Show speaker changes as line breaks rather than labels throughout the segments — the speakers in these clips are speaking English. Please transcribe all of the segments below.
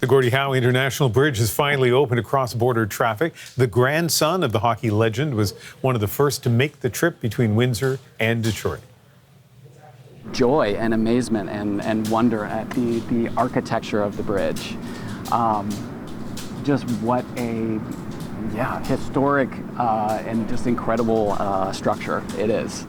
The Gordie Howe International Bridge has finally opened to cross-border traffic. The grandson of the hockey legend was one of the first to make the trip between Windsor and Detroit.
Joy and amazement and wonder at the architecture of the bridge. Just what a historic and just incredible structure it is.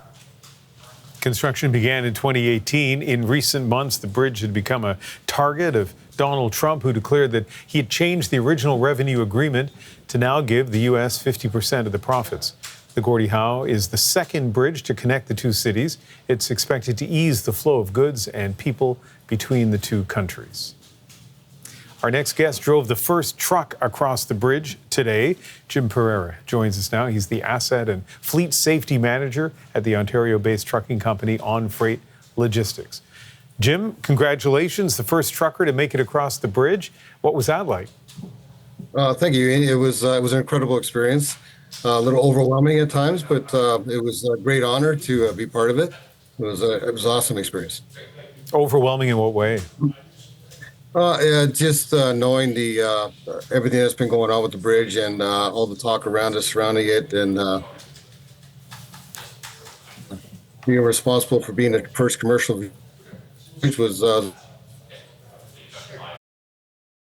Construction began in 2018. In recent months, the bridge had become a target of Donald Trump, who declared that he had changed the original revenue agreement to now give the U.S. 50% of the profits. The Gordie Howe is the second bridge to connect the two cities. It's expected to ease the flow of goods and people between the two countries. Our next guest drove the first truck across the bridge today. Jim Pereira joins us now. He's the Asset and Fleet Safety Manager at the Ontario-based trucking company On Freight Logistics. Jim, congratulations, the first trucker to make it across the bridge. What was that like?
Thank you. It was an incredible experience. A little overwhelming at times, but it was a great honor to be part of it. It was an awesome experience.
Overwhelming in what way?
Just knowing the everything that's been going on with the bridge and all the talk around us surrounding it, and being responsible for being the first commercial, which was a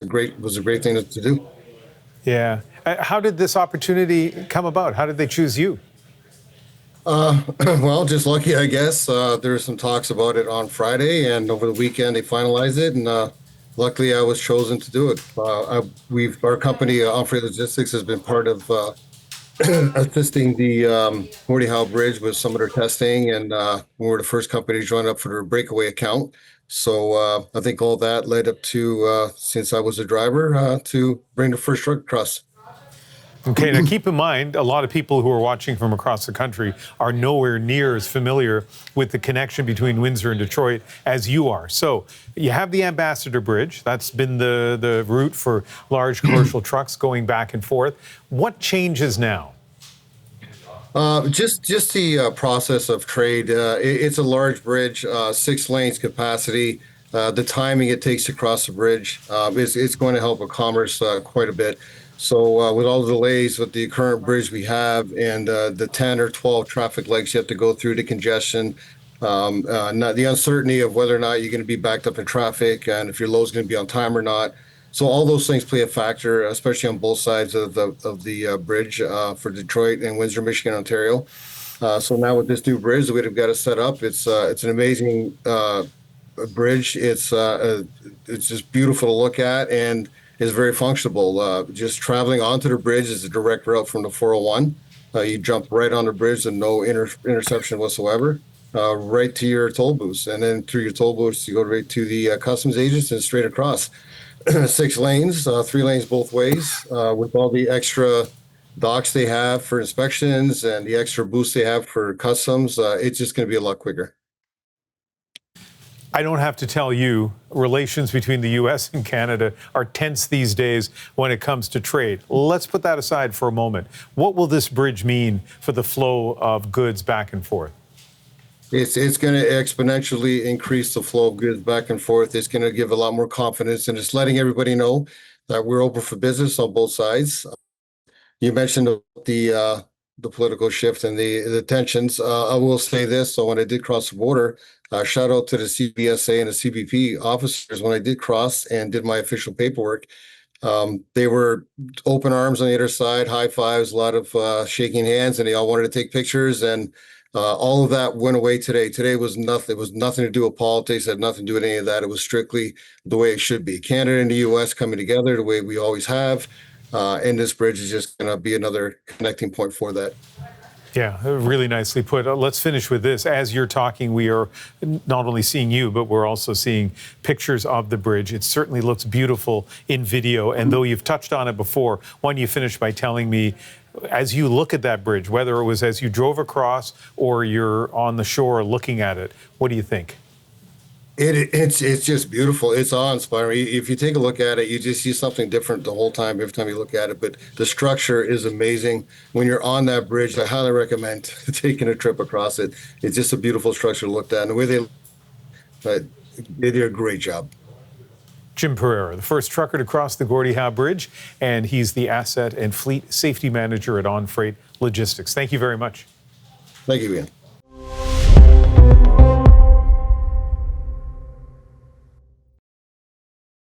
great thing to do.
Yeah. How did this opportunity come about? How did they choose you?
Well, just lucky, I guess. There were some talks about it on Friday, and over the weekend they finalized it, and luckily I was chosen to do it. Our company, On Freight Logistics, has been part of assisting the Gordie Howe Bridge with some of their testing, and we were the first company to join up for their breakaway account. So I think all that led up to, since I was a driver, to bring the first truck across.
Okay, now keep in mind, a lot of people who are watching from across the country are nowhere near as familiar with the connection between Windsor and Detroit as you are. So you have the Ambassador Bridge. That's been the route for large commercial trucks going back and forth. What changes now?
Just the process of trade. It's a large bridge, 6 lanes capacity. The timing it takes to cross the bridge, it's going to help with commerce quite a bit. So with all the delays with the current bridge we have, and the 10 or 12 traffic lights you have to go through, the congestion, the uncertainty of whether or not you're going to be backed up in traffic and if your load's going to be on time or not. So all those things play a factor, especially on both sides of the bridge for Detroit and Windsor, Michigan, Ontario. So now with this new bridge that we've got to set up, it's an amazing bridge. It's just beautiful to look at, and is very functional. Just traveling onto the bridge is a direct route from the 401. You jump right on the bridge and no interception whatsoever, right to your toll booths. And then through your toll booths, you go right to the customs agents and straight across. 6 lanes, 3 lanes both ways, with all the extra docks they have for inspections and the extra booths they have for customs. It's just going to be a lot quicker.
I don't have to tell you, relations between the U.S. and Canada are tense these days when it comes to trade. Let's put that aside for a moment. What will this bridge mean for the flow of goods back and forth?
It's going to exponentially increase the flow of goods back and forth. It's going to give a lot more confidence, and it's letting everybody know that we're open for business on both sides. You mentioned the political shift and the tensions. I will say this. So when I did cross the border, shout out to the CBSA and the CBP officers. When I did cross and did my official paperwork, they were open arms on the other side, high fives, a lot of shaking hands, and they all wanted to take pictures. And all of that went away today. Today was nothing. It was nothing to do with politics. It had nothing to do with any of that. It was strictly the way it should be. Canada and the U.S. coming together the way we always have. And this bridge is just going to be another connecting point for that.
Yeah, really nicely put. Let's finish with this. As you're talking, we are not only seeing you, but we're also seeing pictures of the bridge. It certainly looks beautiful in video. And though you've touched on it before, why don't you finish by telling me, as you look at that bridge, whether it was as you drove across or you're on the shore looking at it, what do you think?
It's just beautiful. It's awe-inspiring. If you take a look at it, you just see something different the whole time, every time you look at it. But the structure is amazing. When you're on that bridge, I highly recommend taking a trip across it. It's just a beautiful structure to look at. And the way they did a great job.
Jim Pereira, the first trucker to cross the Gordie Howe Bridge, and he's the Asset and Fleet Safety Manager at On Freight Logistics. Thank you very much.
Thank you, Ian.